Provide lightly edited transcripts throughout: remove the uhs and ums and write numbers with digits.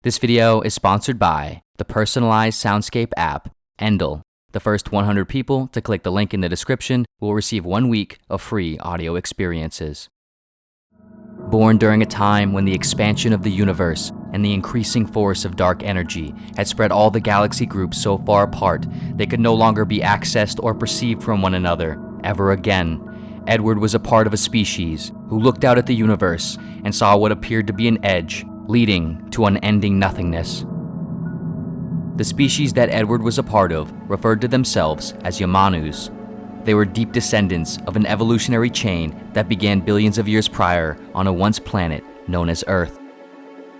This video is sponsored by the personalized soundscape app, Endel. The first 100 people to click the link in the description will receive 1 week of free audio experiences. Born during a time when the expansion of the universe and the increasing force of dark energy had spread all the galaxy groups so far apart they could no longer be accessed or perceived from one another ever again, Edward was a part of a species who looked out at the universe and saw what appeared to be an edge leading to unending nothingness. The species that Edward was a part of referred to themselves as Yamanus. They were deep descendants of an evolutionary chain that began billions of years prior on a once planet known as Earth.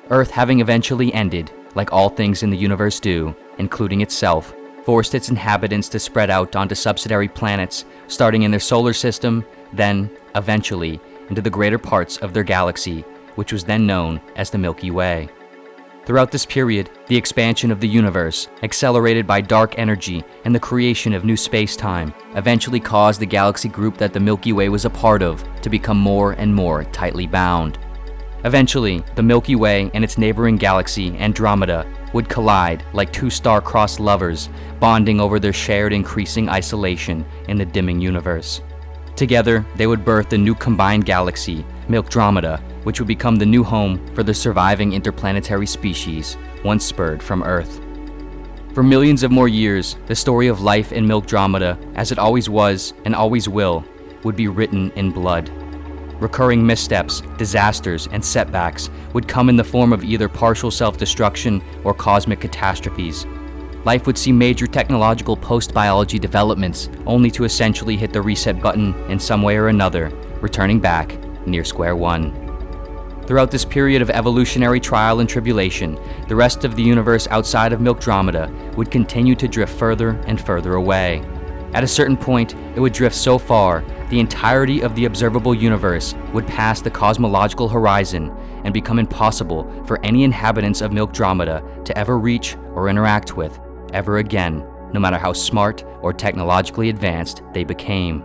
Earth, having eventually ended, like all things in the universe do, including itself, forced its inhabitants to spread out onto subsidiary planets, starting in their solar system, then, eventually, into the greater parts of their galaxy, which was then known as the Milky Way. Throughout this period, the expansion of the universe, accelerated by dark energy and the creation of new space-time, eventually caused the galaxy group that the Milky Way was a part of to become more and more tightly bound. Eventually, the Milky Way and its neighboring galaxy, Andromeda, would collide like two star-crossed lovers, bonding over their shared increasing isolation in the dimming universe. Together, they would birth a new combined galaxy, Milkdromeda, which would become the new home for the surviving interplanetary species once spurred from Earth. For millions of more years, the story of life in Milkdromeda, as it always was and always will, would be written in blood. Recurring missteps, disasters, and setbacks would come in the form of either partial self-destruction or cosmic catastrophes. Life would see major technological post-biology developments, only to essentially hit the reset button in some way or another, returning back near square one. Throughout this period of evolutionary trial and tribulation, the rest of the universe outside of Milkdromeda would continue to drift further and further away. At a certain point, it would drift so far, the entirety of the observable universe would pass the cosmological horizon and become impossible for any inhabitants of Milkdromeda to ever reach or interact with ever again, no matter how smart or technologically advanced they became.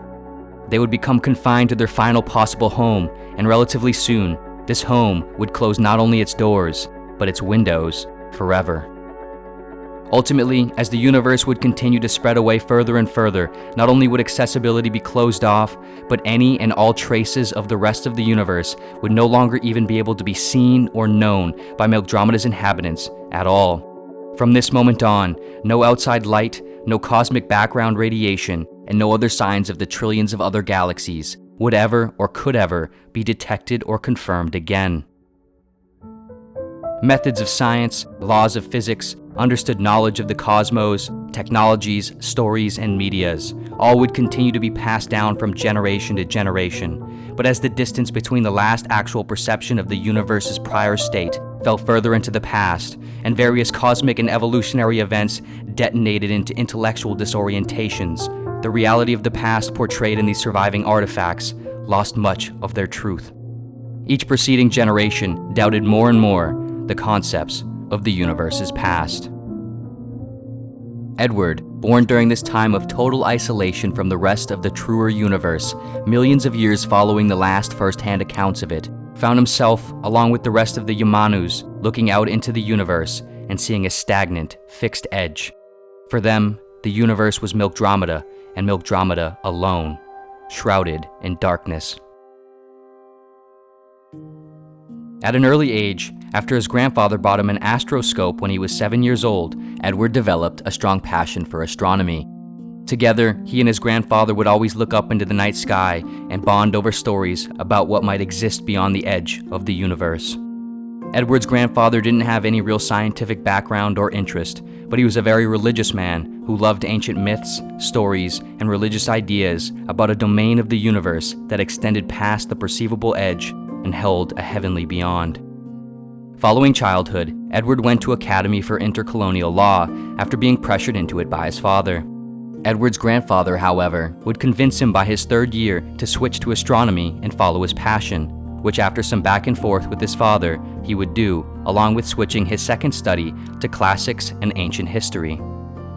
They would become confined to their final possible home, and relatively soon, this home would close not only its doors, but its windows forever. Ultimately, as the universe would continue to spread away further and further, not only would accessibility be closed off, but any and all traces of the rest of the universe would no longer even be able to be seen or known by Milkdromeda's inhabitants at all. From this moment on, no outside light, no cosmic background radiation, and no other signs of the trillions of other galaxies would ever or could ever be detected or confirmed again. Methods of science, laws of physics, understood knowledge of the cosmos, technologies, stories, and medias, all would continue to be passed down from generation to generation. But as the distance between the last actual perception of the universe's prior state fell further into the past, and various cosmic and evolutionary events detonated into intellectual disorientations, the reality of the past portrayed in these surviving artifacts lost much of their truth. Each preceding generation doubted more and more the concepts of the universe's past. Edward, born during this time of total isolation from the rest of the truer universe, millions of years following the last first-hand accounts of it, found himself, along with the rest of the Yamanus, looking out into the universe and seeing a stagnant, fixed edge. For them, the universe was Milkdromeda, and Milkdromeda alone, shrouded in darkness. At an early age, after his grandfather bought him an astroscope when he was 7 years old, Edward developed a strong passion for astronomy. Together, he and his grandfather would always look up into the night sky and bond over stories about what might exist beyond the edge of the universe. Edward's grandfather didn't have any real scientific background or interest, but he was a very religious man who loved ancient myths, stories, and religious ideas about a domain of the universe that extended past the perceivable edge and held a heavenly beyond. Following childhood, Edward went to Academy for Intercolonial Law after being pressured into it by his father. Edward's grandfather, however, would convince him by his 3rd year to switch to astronomy and follow his passion, which after some back and forth with his father, he would do, along with switching his second study to classics and ancient history.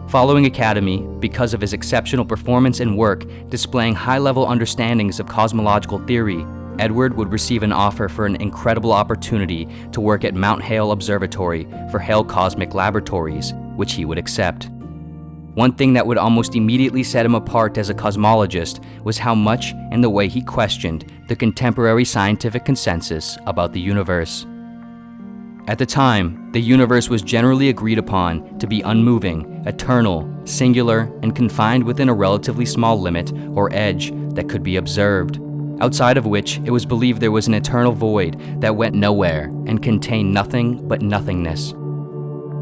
Following Academy, because of his exceptional performance and work displaying high-level understandings of cosmological theory, Edward would receive an offer for an incredible opportunity to work at Mount Hale Observatory for Hale Cosmic Laboratories, which he would accept. One thing that would almost immediately set him apart as a cosmologist was how much and the way he questioned the contemporary scientific consensus about the universe. At the time, the universe was generally agreed upon to be unmoving, eternal, singular, and confined within a relatively small limit or edge that could be observed, outside of which it was believed there was an eternal void that went nowhere and contained nothing but nothingness.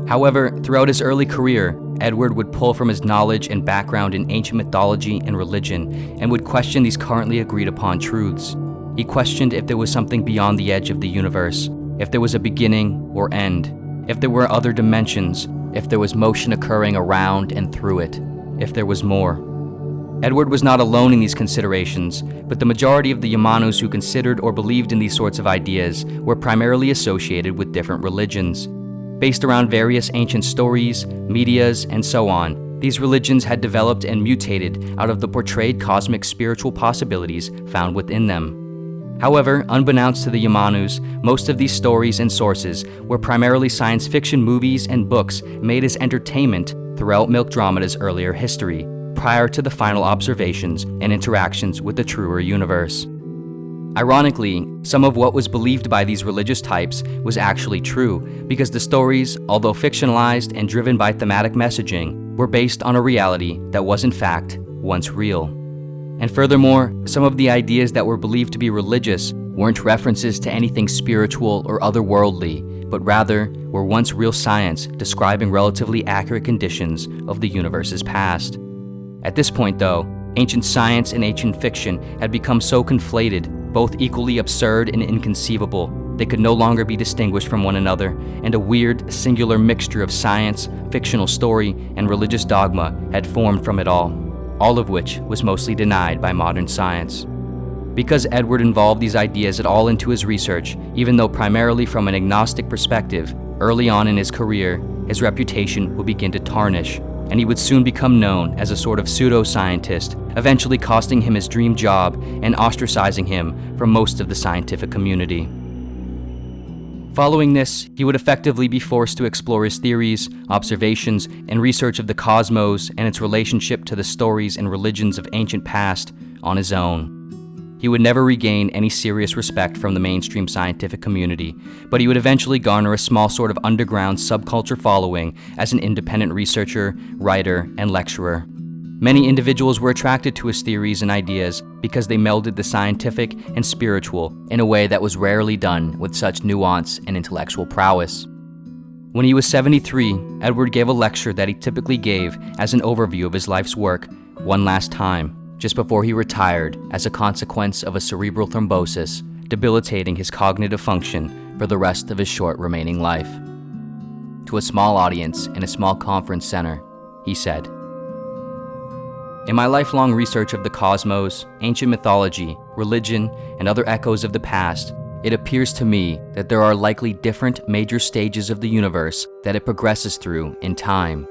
However, throughout his early career, Edward would pull from his knowledge and background in ancient mythology and religion and would question these currently agreed upon truths. He questioned if there was something beyond the edge of the universe, if there was a beginning or end, if there were other dimensions, if there was motion occurring around and through it, if there was more. Edward was not alone in these considerations, but the majority of the Yamanus who considered or believed in these sorts of ideas were primarily associated with different religions. Based around various ancient stories, medias, and so on, these religions had developed and mutated out of the portrayed cosmic spiritual possibilities found within them. However, unbeknownst to the Yamanus, most of these stories and sources were primarily science fiction movies and books made as entertainment throughout Milkdramata's earlier history, prior to the final observations and interactions with the truer universe. Ironically, some of what was believed by these religious types was actually true, because the stories, although fictionalized and driven by thematic messaging, were based on a reality that was in fact once real. And furthermore, some of the ideas that were believed to be religious weren't references to anything spiritual or otherworldly, but rather were once real science describing relatively accurate conditions of the universe's past. At this point though, ancient science and ancient fiction had become so conflated, both equally absurd and inconceivable, they could no longer be distinguished from one another, and a weird, singular mixture of science, fictional story, and religious dogma had formed from it all of which was mostly denied by modern science. Because Edward involved these ideas at all into his research, even though primarily from an agnostic perspective, early on in his career, his reputation would begin to tarnish, and he would soon become known as a sort of pseudo-scientist, eventually costing him his dream job and ostracizing him from most of the scientific community. Following this, he would effectively be forced to explore his theories, observations, and research of the cosmos and its relationship to the stories and religions of ancient past on his own. He would never regain any serious respect from the mainstream scientific community, but he would eventually garner a small sort of underground subculture following as an independent researcher, writer, and lecturer. Many individuals were attracted to his theories and ideas because they melded the scientific and spiritual in a way that was rarely done with such nuance and intellectual prowess. When he was 73, Edward gave a lecture that he typically gave as an overview of his life's work one last time, just before he retired as a consequence of a cerebral thrombosis, debilitating his cognitive function for the rest of his short remaining life. To a small audience in a small conference center, he said, "In my lifelong research of the cosmos, ancient mythology, religion, and other echoes of the past, it appears to me that there are likely different major stages of the universe that it progresses through in time.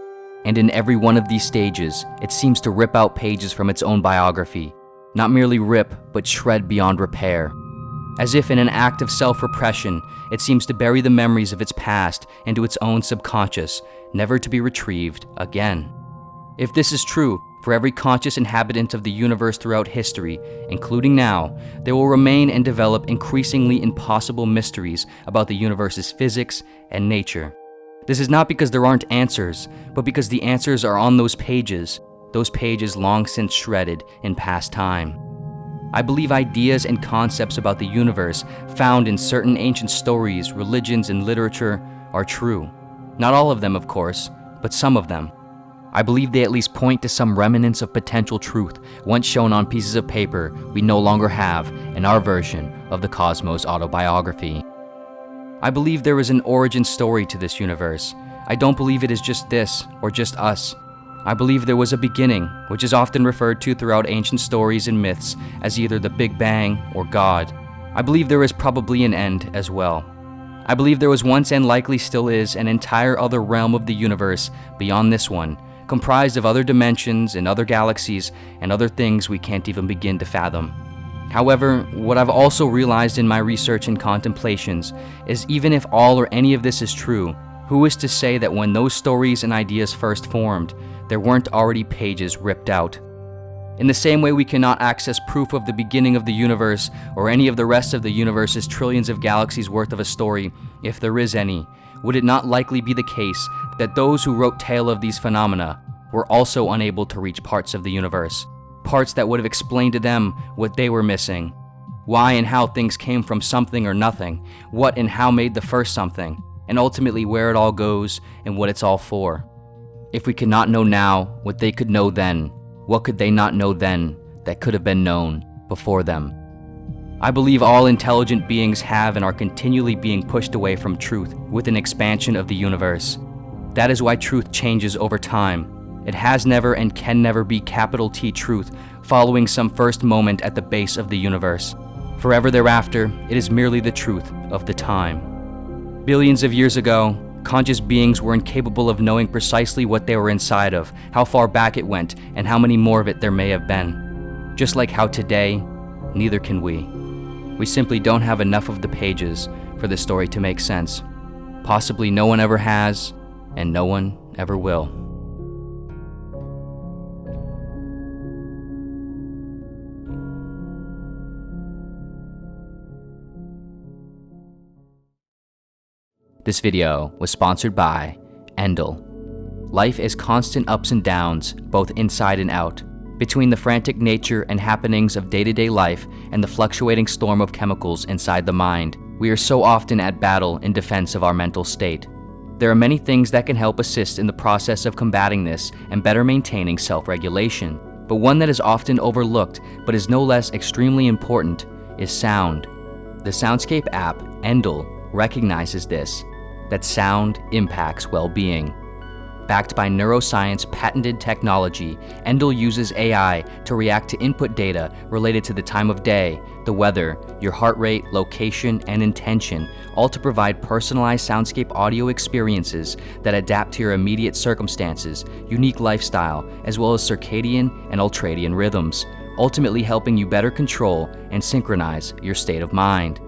And in every one of these stages, it seems to rip out pages from its own biography, not merely rip, but shred beyond repair. As if in an act of self-repression, it seems to bury the memories of its past into its own subconscious, never to be retrieved again. If this is true, for every conscious inhabitant of the universe throughout history, including now, there will remain and develop increasingly impossible mysteries about the universe's physics and nature. This is not because there aren't answers, but because the answers are on those pages long since shredded in past time. I believe ideas and concepts about the universe found in certain ancient stories, religions, and literature are true. Not all of them, of course, but some of them. I believe they at least point to some remnants of potential truth once shown on pieces of paper we no longer have in our version of the Cosmos autobiography. I believe there is an origin story to this universe. I don't believe it is just this or just us. I believe there was a beginning, which is often referred to throughout ancient stories and myths as either the Big Bang or God. I believe there is probably an end as well. I believe there was once and likely still is an entire other realm of the universe beyond this one, comprised of other dimensions and other galaxies and other things we can't even begin to fathom. However, what I've also realized in my research and contemplations is even if all or any of this is true, who is to say that when those stories and ideas first formed, there weren't already pages ripped out? In the same way we cannot access proof of the beginning of the universe or any of the rest of the universe's trillions of galaxies worth of a story, if there is any, would it not likely be the case that those who wrote tale of these phenomena were also unable to reach parts of the universe? Parts that would have explained to them what they were missing. Why and how things came from something or nothing, what and how made the first something, and ultimately where it all goes and what it's all for. If we cannot know now what they could know then, what could they not know then that could have been known before them? I believe all intelligent beings have and are continually being pushed away from truth with an expansion of the universe. That is why truth changes over time. It has never and can never be capital T truth following some first moment at the base of the universe. Forever thereafter, it is merely the truth of the time. Billions of years ago, conscious beings were incapable of knowing precisely what they were inside of, how far back it went, and how many more of it there may have been. Just like how today, neither can we. We simply don't have enough of the pages for the story to make sense. Possibly no one ever has, and no one ever will. This video was sponsored by Endel. Life is constant ups and downs, both inside and out. Between the frantic nature and happenings of day-to-day life and the fluctuating storm of chemicals inside the mind, we are so often at battle in defense of our mental state. There are many things that can help assist in the process of combating this and better maintaining self-regulation, but one that is often overlooked but is no less extremely important is sound. The Soundscape app, Endel, recognizes this, that sound impacts well-being. Backed by neuroscience patented technology, Endel uses AI to react to input data related to the time of day, the weather, your heart rate, location, and intention, all to provide personalized soundscape audio experiences that adapt to your immediate circumstances, unique lifestyle, as well as circadian and ultradian rhythms, ultimately helping you better control and synchronize your state of mind.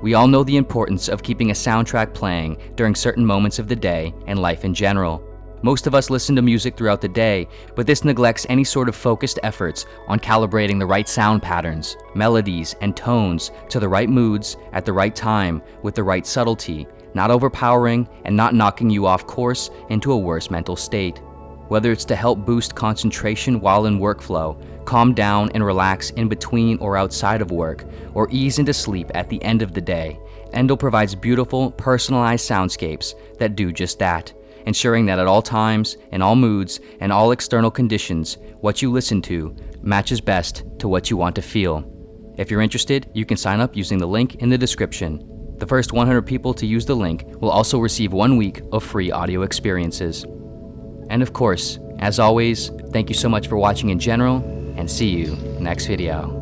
We all know the importance of keeping a soundtrack playing during certain moments of the day and life in general. Most of us listen to music throughout the day, but this neglects any sort of focused efforts on calibrating the right sound patterns, melodies, and tones to the right moods at the right time with the right subtlety, not overpowering and not knocking you off course into a worse mental state. Whether it's to help boost concentration while in workflow, calm down and relax in between or outside of work, or ease into sleep at the end of the day, Endel provides beautiful, personalized soundscapes that do just that, ensuring that at all times, in all moods, and all external conditions, what you listen to matches best to what you want to feel. If you're interested, you can sign up using the link in the description. The first 100 people to use the link will also receive 1 week of free audio experiences. And of course, as always, thank you so much for watching in general, and see you next video.